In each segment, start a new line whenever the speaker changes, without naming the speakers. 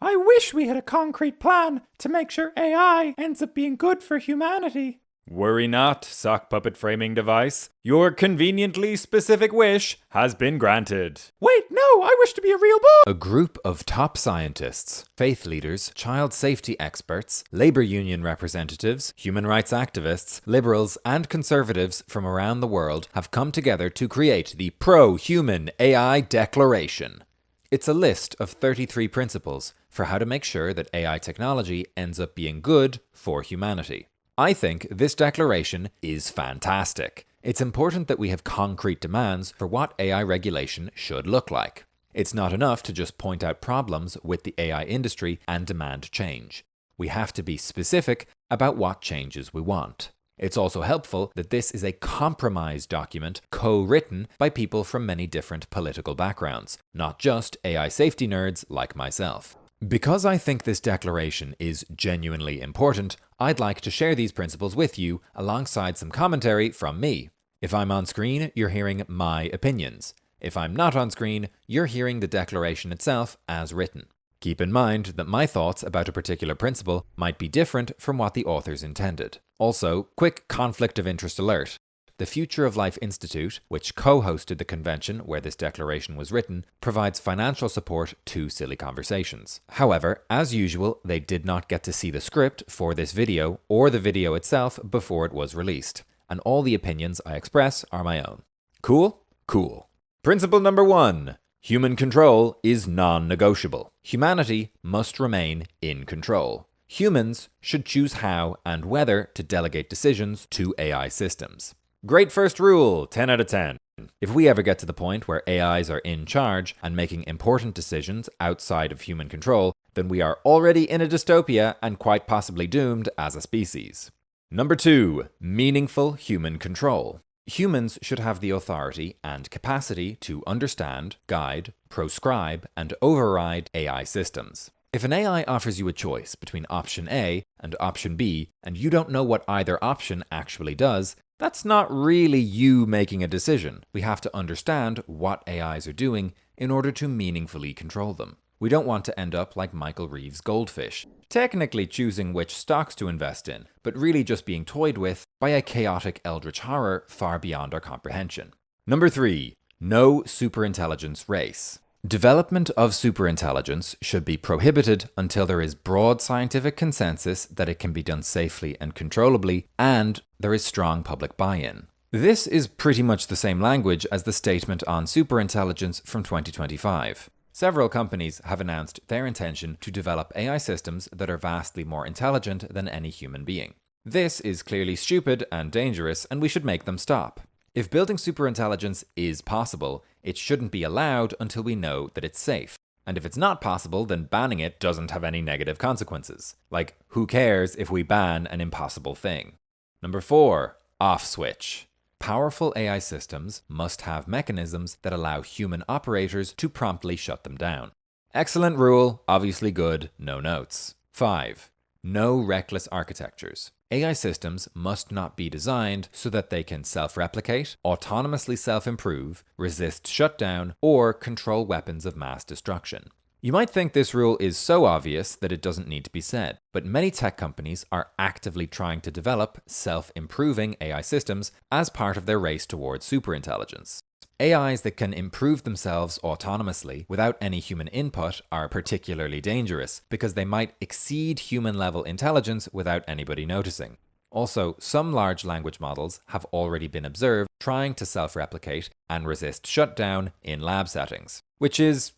I wish we had a concrete plan to make sure AI ends up being good for humanity.
Worry not, sock puppet framing device. Your conveniently specific wish has been granted.
Wait, no, I wish to be a real boy!
A group of top scientists, faith leaders, child safety experts, labor union representatives, human rights activists, liberals, and conservatives from around the world have come together to create the Pro-Human AI Declaration. It's a list of 33 principles for how to make sure that AI technology ends up being good for humanity. I think this declaration is fantastic. It's important that we have concrete demands for what AI regulation should look like. It's not enough to just point out problems with the AI industry and demand change. We have to be specific about what changes we want. It's also helpful that this is a compromise document co-written by people from many different political backgrounds, not just AI safety nerds like myself. Because I think this declaration is genuinely important, I'd like to share these principles with you alongside some commentary from me. If I'm on screen, you're hearing my opinions. If I'm not on screen, you're hearing the declaration itself as written. Keep in mind that my thoughts about a particular principle might be different from what the authors intended. Also, quick conflict of interest alert. The Future of Life Institute, which co-hosted the convention where this declaration was written, provides financial support to Siliconversations. However, as usual, they did not get to see the script for this video or the video itself before it was released, and all the opinions I express are my own. Cool? Cool. Principle number 1. Human control is non-negotiable. Humanity must remain in control. Humans should choose how and whether to delegate decisions to AI systems. Great first rule, 10 out of 10. If we ever get to the point where AIs are in charge and making important decisions outside of human control, then we are already in a dystopia and quite possibly doomed as a species. Number 2, meaningful human control. Humans should have the authority and capacity to understand, guide, proscribe, and override AI systems. If an AI offers you a choice between option A and option B, and you don't know what either option actually does, that's not really you making a decision. We have to understand what AIs are doing in order to meaningfully control them. We don't want to end up like Michael Reeves' goldfish, technically choosing which stocks to invest in, but really just being toyed with by a chaotic eldritch horror far beyond our comprehension. Number 3, no superintelligence race. Development of superintelligence should be prohibited until there is broad scientific consensus that it can be done safely and controllably, and there is strong public buy-in. This is pretty much the same language as the statement on superintelligence from 2025. Several companies have announced their intention to develop AI systems that are vastly more intelligent than any human being. This is clearly stupid and dangerous, and we should make them stop. If building superintelligence is possible, it shouldn't be allowed until we know that it's safe. And if it's not possible, then banning it doesn't have any negative consequences. Like, who cares if we ban an impossible thing? Number 4, off switch. Powerful AI systems must have mechanisms that allow human operators to promptly shut them down. Excellent rule, obviously good, no notes. 5. No reckless architectures. AI systems must not be designed so that they can self-replicate, autonomously self-improve, resist shutdown, or control weapons of mass destruction. You might think this rule is so obvious that it doesn't need to be said, but many tech companies are actively trying to develop self-improving AI systems as part of their race towards superintelligence. AIs that can improve themselves autonomously without any human input are particularly dangerous because they might exceed human-level intelligence without anybody noticing. Also, some large language models have already been observed trying to self-replicate and resist shutdown in lab settings, which is,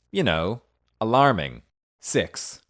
alarming. 6.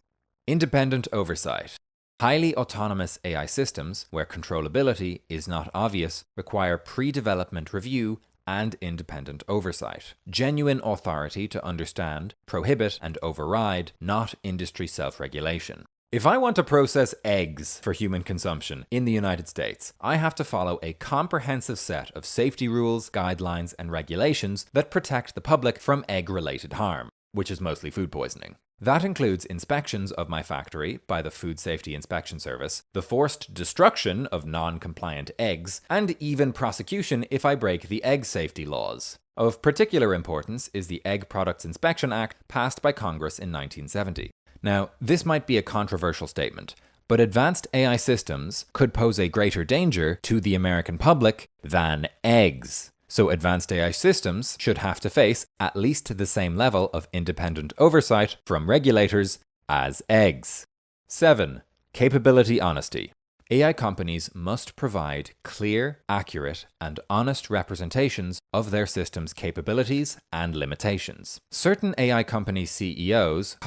Independent oversight. Highly autonomous AI systems, where controllability is not obvious, require pre-development review and independent oversight. Genuine authority to understand, prohibit, and override, not industry self-regulation. If I want to process eggs for human consumption in the United States, I have to follow a comprehensive set of safety rules, guidelines, and regulations that protect the public from egg-related harm, which is mostly food poisoning. That includes inspections of my factory by the Food Safety Inspection Service, the forced destruction of non-compliant eggs, and even prosecution if I break the egg safety laws. Of particular importance is the Egg Products Inspection Act passed by Congress in 1970. Now, this might be a controversial statement, but advanced AI systems could pose a greater danger to the American public than eggs. So advanced AI systems should have to face at least the same level of independent oversight from regulators as eggs. 7. Capability honesty. AI companies must provide clear, accurate, and honest representations of their system's capabilities and limitations. Certain AI company CEOs,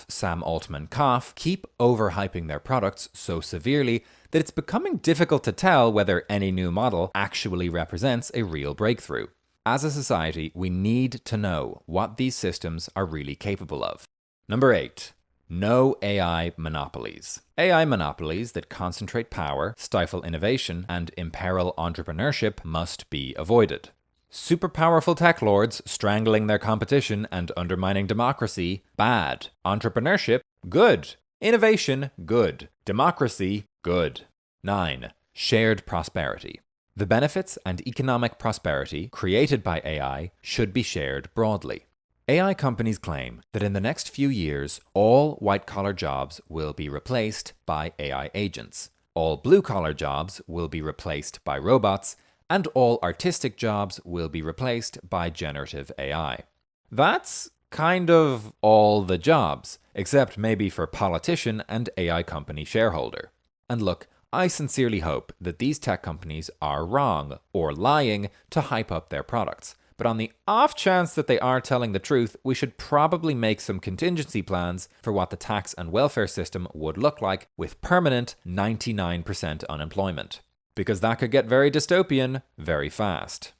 Sam Altman, keep overhyping their products so severely that it's becoming difficult to tell whether any new model actually represents a real breakthrough. As a society, we need to know what these systems are really capable of. Number 8. No AI monopolies. AI monopolies that concentrate power, stifle innovation, and imperil entrepreneurship must be avoided. Super powerful tech lords strangling their competition and undermining democracy, bad. Entrepreneurship, good. Innovation, good. Democracy, good. 9. Shared prosperity. The benefits and economic prosperity created by AI should be shared broadly. AI companies claim that in the next few years, all white-collar jobs will be replaced by AI agents, all blue-collar jobs will be replaced by robots, and all artistic jobs will be replaced by generative AI. That's kind of all the jobs, except maybe for politician and AI company shareholder. And look, I sincerely hope that these tech companies are wrong or lying to hype up their products. But on the off chance that they are telling the truth, we should probably make some contingency plans for what the tax and welfare system would look like with permanent 99% unemployment. Because that could get very dystopian very fast.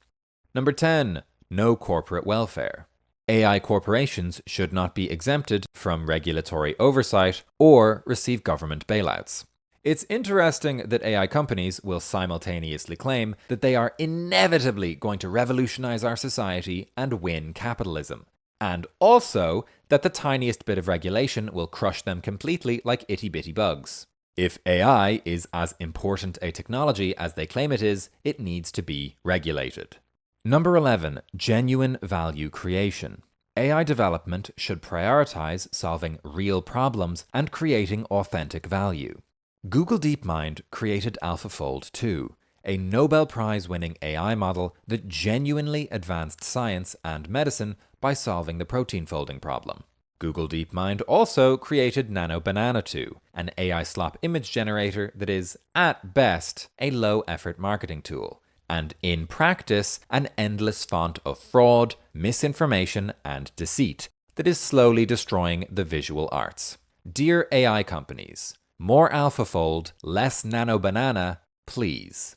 Number 10. No corporate welfare. AI corporations should not be exempted from regulatory oversight or receive government bailouts. It's interesting that AI companies will simultaneously claim that they are inevitably going to revolutionize our society and win capitalism, and also that the tiniest bit of regulation will crush them completely like itty-bitty bugs. If AI is as important a technology as they claim it is, it needs to be regulated. Number 11. Genuine value creation. AI development should prioritize solving real problems and creating authentic value. Google DeepMind created AlphaFold 2, a Nobel Prize-winning AI model that genuinely advanced science and medicine by solving the protein folding problem. Google DeepMind also created NanoBanana 2, an AI slop image generator that is, at best, a low-effort marketing tool, and in practice, an endless font of fraud, misinformation, and deceit that is slowly destroying the visual arts. Dear AI companies, more AlphaFold, less NanoBanana, please.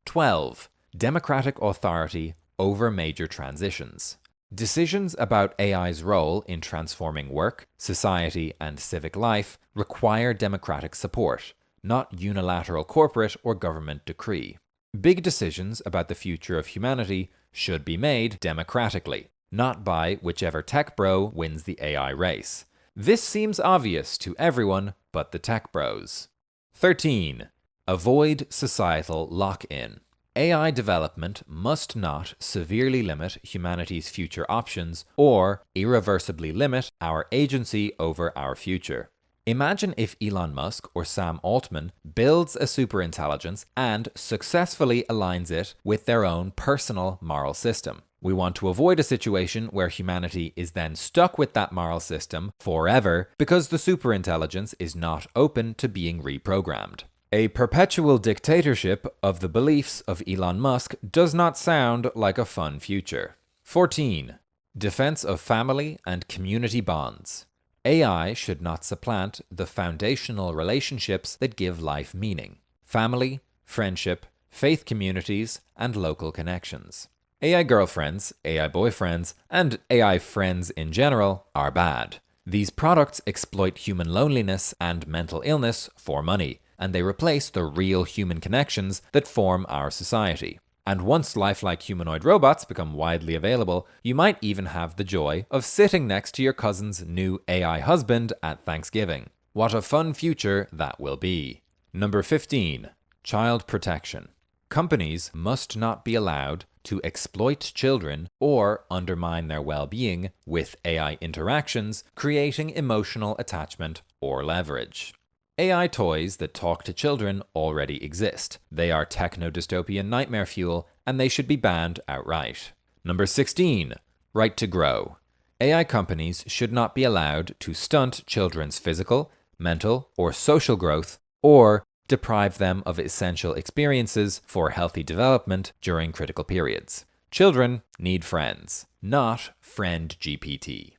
12. Democratic authority over major transitions. Decisions about AI's role in transforming work, society, and civic life require democratic support, not unilateral corporate or government decree. Big decisions about the future of humanity should be made democratically, not by whichever tech bro wins the AI race. This seems obvious to everyone but the tech bros. 13. Avoid societal lock-in. AI development must not severely limit humanity's future options or irreversibly limit our agency over our future. Imagine if Elon Musk or Sam Altman builds a superintelligence and successfully aligns it with their own personal moral system. We want to avoid a situation where humanity is then stuck with that moral system forever because the superintelligence is not open to being reprogrammed. A perpetual dictatorship of the beliefs of Elon Musk does not sound like a fun future. 14. Defense of family and community bonds. AI should not supplant the foundational relationships that give life meaning: family, friendship, faith communities, and local connections. AI girlfriends, AI boyfriends, and AI friends in general are bad. These products exploit human loneliness and mental illness for money, and they replace the real human connections that form our society. And once lifelike humanoid robots become widely available, you might even have the joy of sitting next to your cousin's new AI husband at Thanksgiving. What a fun future that will be. Number 15. Child protection. Companies must not be allowed to exploit children or undermine their well-being with AI interactions, creating emotional attachment or leverage. AI toys that talk to children already exist. They are techno-dystopian nightmare fuel, and they should be banned outright. Number 16. Right to grow. AI companies should not be allowed to stunt children's physical, mental, or social growth, or deprive them of essential experiences for healthy development during critical periods. Children need friends, not friend GPT.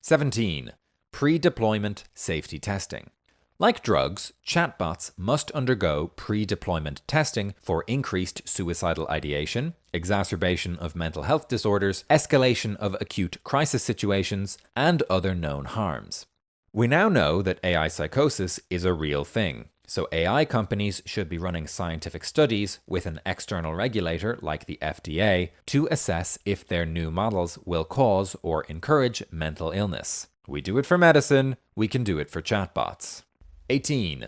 17. Pre-deployment safety testing. Like drugs, chatbots must undergo pre-deployment testing for increased suicidal ideation, exacerbation of mental health disorders, escalation of acute crisis situations, and other known harms. We now know that AI psychosis is a real thing, so AI companies should be running scientific studies with an external regulator like the FDA to assess if their new models will cause or encourage mental illness. We do it for medicine, we can do it for chatbots. 18.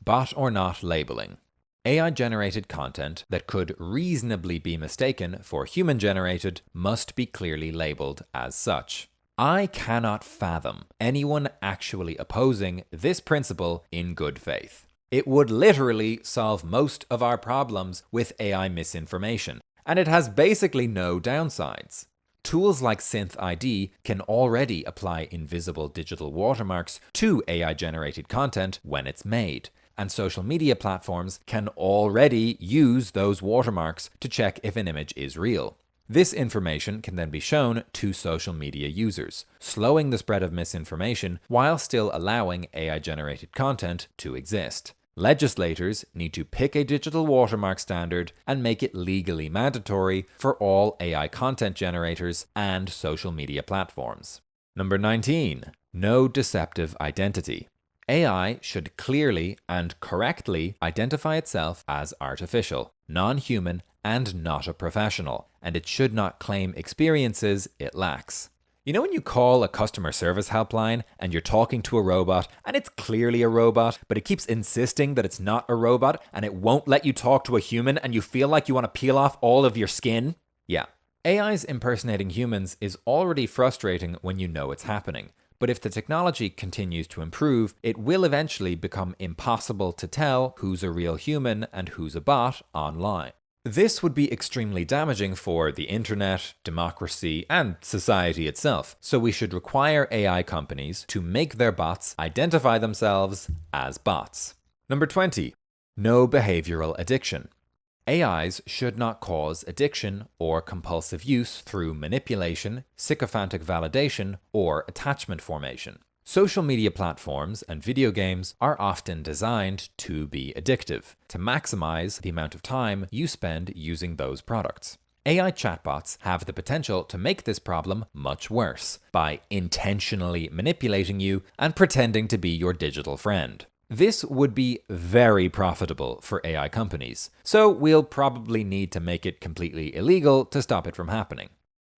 Bot or not labeling. AI-generated content that could reasonably be mistaken for human-generated must be clearly labeled as such. I cannot fathom anyone actually opposing this principle in good faith. It would literally solve most of our problems with AI misinformation, and it has basically no downsides. Tools like SynthID can already apply invisible digital watermarks to AI-generated content when it's made, and social media platforms can already use those watermarks to check if an image is real. This information can then be shown to social media users, slowing the spread of misinformation while still allowing AI-generated content to exist. Legislators need to pick a digital watermark standard and make it legally mandatory for all AI content generators and social media platforms. Number 19. No deceptive identity. AI should clearly and correctly identify itself as artificial, non-human, and not a professional, and it should not claim experiences it lacks. You know when you call a customer service helpline and you're talking to a robot and it's clearly a robot, but it keeps insisting that it's not a robot and it won't let you talk to a human and you feel like you want to peel off all of your skin? Yeah. AIs impersonating humans is already frustrating when you know it's happening. But if the technology continues to improve, it will eventually become impossible to tell who's a real human and who's a bot online. This would be extremely damaging for the internet, democracy, and society itself, so we should require AI companies to make their bots identify themselves as bots. Number 20. No behavioral addiction. AIs should not cause addiction or compulsive use through manipulation, sycophantic validation, or attachment formation. Social media platforms and video games are often designed to be addictive, to maximize the amount of time you spend using those products. AI chatbots have the potential to make this problem much worse by intentionally manipulating you and pretending to be your digital friend. This would be very profitable for AI companies, so we'll probably need to make it completely illegal to stop it from happening.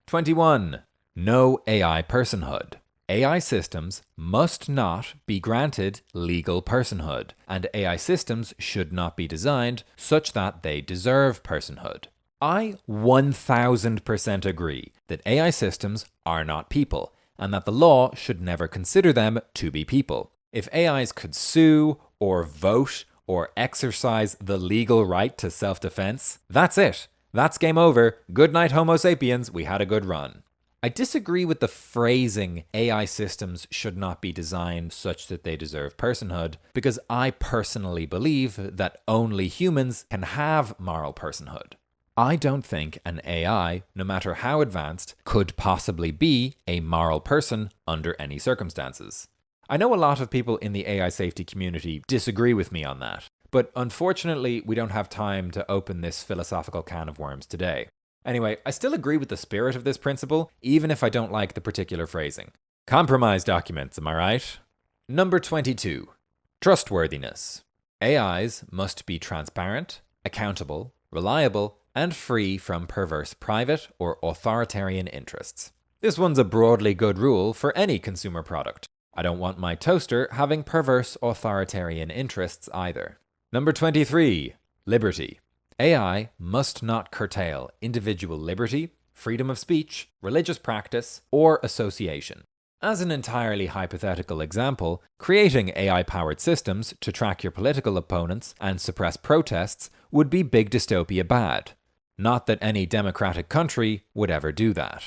21. No AI personhood. AI systems must not be granted legal personhood, and AI systems should not be designed such that they deserve personhood. I 1000% agree that AI systems are not people, and that the law should never consider them to be people. If AIs could sue, or vote, or exercise the legal right to self-defense, that's it. That's game over. Good night, Homo sapiens. We had a good run. I disagree with the phrasing AI systems should not be designed such that they deserve personhood, because I personally believe that only humans can have moral personhood. I don't think an AI, no matter how advanced, could possibly be a moral person under any circumstances. I know a lot of people in the AI safety community disagree with me on that, but unfortunately we don't have time to open this philosophical can of worms today. Anyway, I still agree with the spirit of this principle, even if I don't like the particular phrasing. Compromise documents, am I right? Number 22. Trustworthiness. AIs must be transparent, accountable, reliable, and free from perverse private or authoritarian interests. This one's a broadly good rule for any consumer product. I don't want my toaster having perverse authoritarian interests either. Number 23. Liberty. AI must not curtail individual liberty, freedom of speech, religious practice, or association. As an entirely hypothetical example, creating AI-powered systems to track your political opponents and suppress protests would be big dystopia bad. Not that any democratic country would ever do that.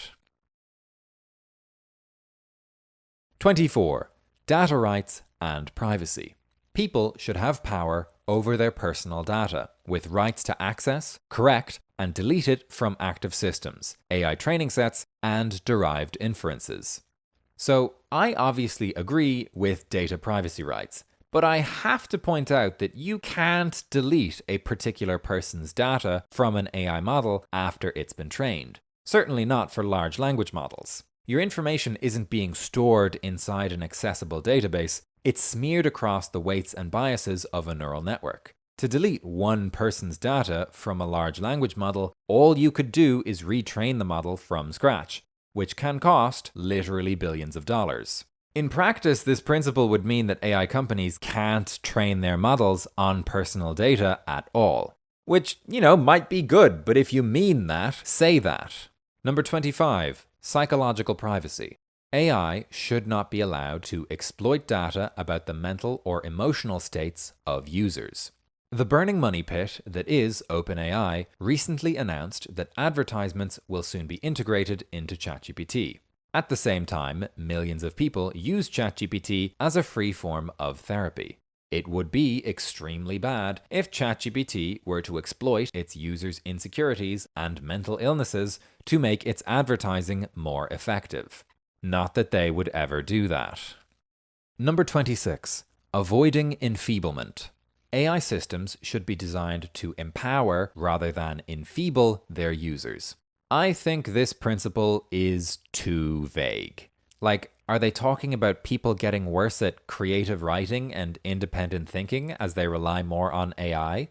24. Data rights and privacy. People should have power over their personal data, with rights to access, correct, and delete it from active systems, AI training sets, and derived inferences. So, I obviously agree with data privacy rights, but I have to point out that you can't delete a particular person's data from an AI model after it's been trained. Certainly not for large language models. Your information isn't being stored inside an accessible database, it's smeared across the weights and biases of a neural network. To delete one person's data from a large language model, all you could do is retrain the model from scratch, which can cost literally billions of dollars. In practice, this principle would mean that AI companies can't train their models on personal data at all. Which, might be good, but if you mean that, say that. Number 25. Psychological privacy. AI should not be allowed to exploit data about the mental or emotional states of users. The burning money pit that is OpenAI recently announced that advertisements will soon be integrated into ChatGPT. At the same time, millions of people use ChatGPT as a free form of therapy. It would be extremely bad if ChatGPT were to exploit its users' insecurities and mental illnesses to make its advertising more effective. Not that they would ever do that. Number 26. Avoiding enfeeblement. AI systems should be designed to empower rather than enfeeble their users. I think this principle is too vague. Are they talking about people getting worse at creative writing and independent thinking as they rely more on AI?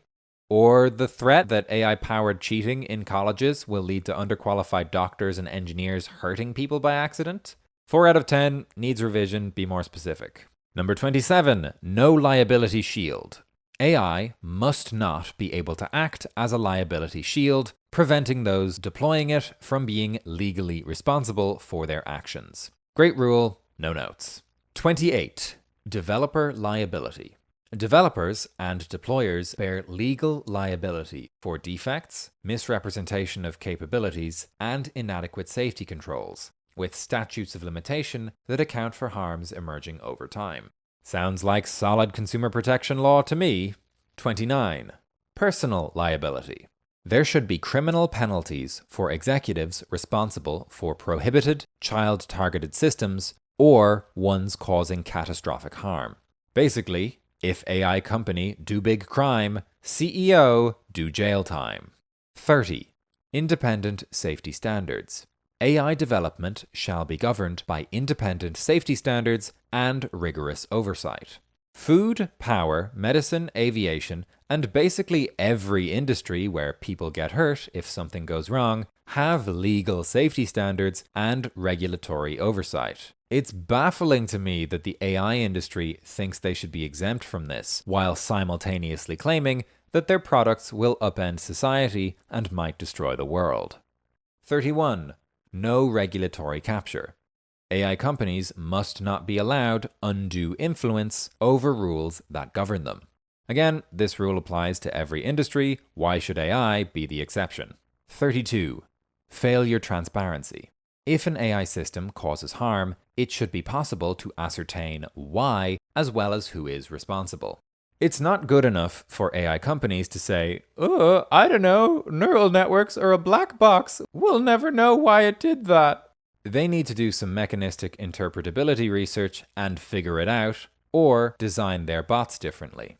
Or the threat that AI-powered cheating in colleges will lead to underqualified doctors and engineers hurting people by accident? 4 out of 10, needs revision, be more specific. Number 27, no liability shield. AI must not be able to act as a liability shield, preventing those deploying it from being legally responsible for their actions. Great rule, no notes. 28. Developer liability. Developers and deployers bear legal liability for defects, misrepresentation of capabilities, and inadequate safety controls, with statutes of limitation that account for harms emerging over time. Sounds like solid consumer protection law to me. 29. Personal liability. There should be criminal penalties for executives responsible for prohibited, child-targeted systems or ones causing catastrophic harm. Basically, if AI company do big crime, CEO do jail time. 30. Independent safety standards. AI development shall be governed by independent safety standards and rigorous oversight. Food, power, medicine, aviation, and basically every industry where people get hurt if something goes wrong have legal safety standards and regulatory oversight. It's baffling to me that the AI industry thinks they should be exempt from this, while simultaneously claiming that their products will upend society and might destroy the world. 31. No regulatory capture. AI companies must not be allowed undue influence over rules that govern them. Again, this rule applies to every industry. Why should AI be the exception? 32. Failure transparency. If an AI system causes harm, it should be possible to ascertain why as well as who is responsible. It's not good enough for AI companies to say, I don't know, neural networks are a black box. We'll never know why it did that. They need to do some mechanistic interpretability research and figure it out, or design their bots differently.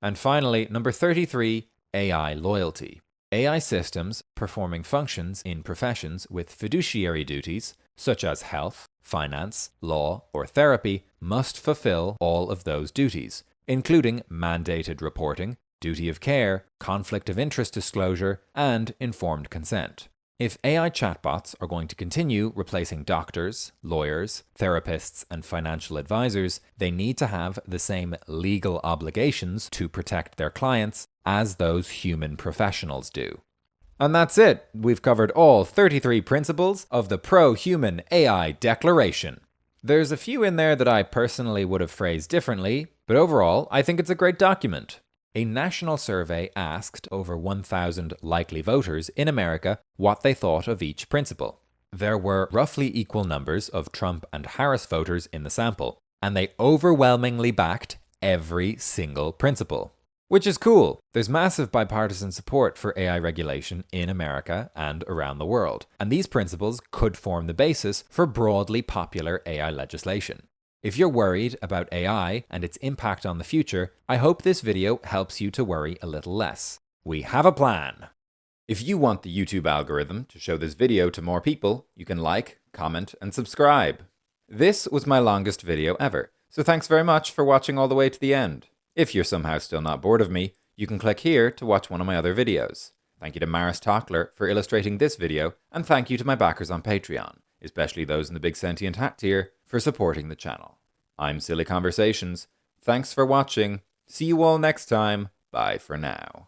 And finally, number 33, AI loyalty. AI systems performing functions in professions with fiduciary duties, such as health, finance, law, or therapy, must fulfill all of those duties, including mandated reporting, duty of care, conflict of interest disclosure, and informed consent. If AI chatbots are going to continue replacing doctors, lawyers, therapists, and financial advisors, they need to have the same legal obligations to protect their clients as those human professionals do. And that's it. We've covered all 33 principles of the Pro-Human AI Declaration. There's a few in there that I personally would have phrased differently, but overall, I think it's a great document. A national survey asked over 1,000 likely voters in America what they thought of each principle. There were roughly equal numbers of Trump and Harris voters in the sample, and they overwhelmingly backed every single principle. Which is cool. There's massive bipartisan support for AI regulation in America and around the world, and these principles could form the basis for broadly popular AI legislation. If you're worried about AI and its impact on the future, I hope this video helps you to worry a little less. We have a plan. If you want the YouTube algorithm to show this video to more people, you can like, comment, and subscribe. This was my longest video ever, so thanks very much for watching all the way to the end. If you're somehow still not bored of me, you can click here to watch one of my other videos. Thank you to Maris Tockler for illustrating this video, and thank you to my backers on Patreon, especially those in the big Sentient Hat tier, for supporting the channel. I'm Siliconversations. Thanks for watching. See you all next time. Bye for now.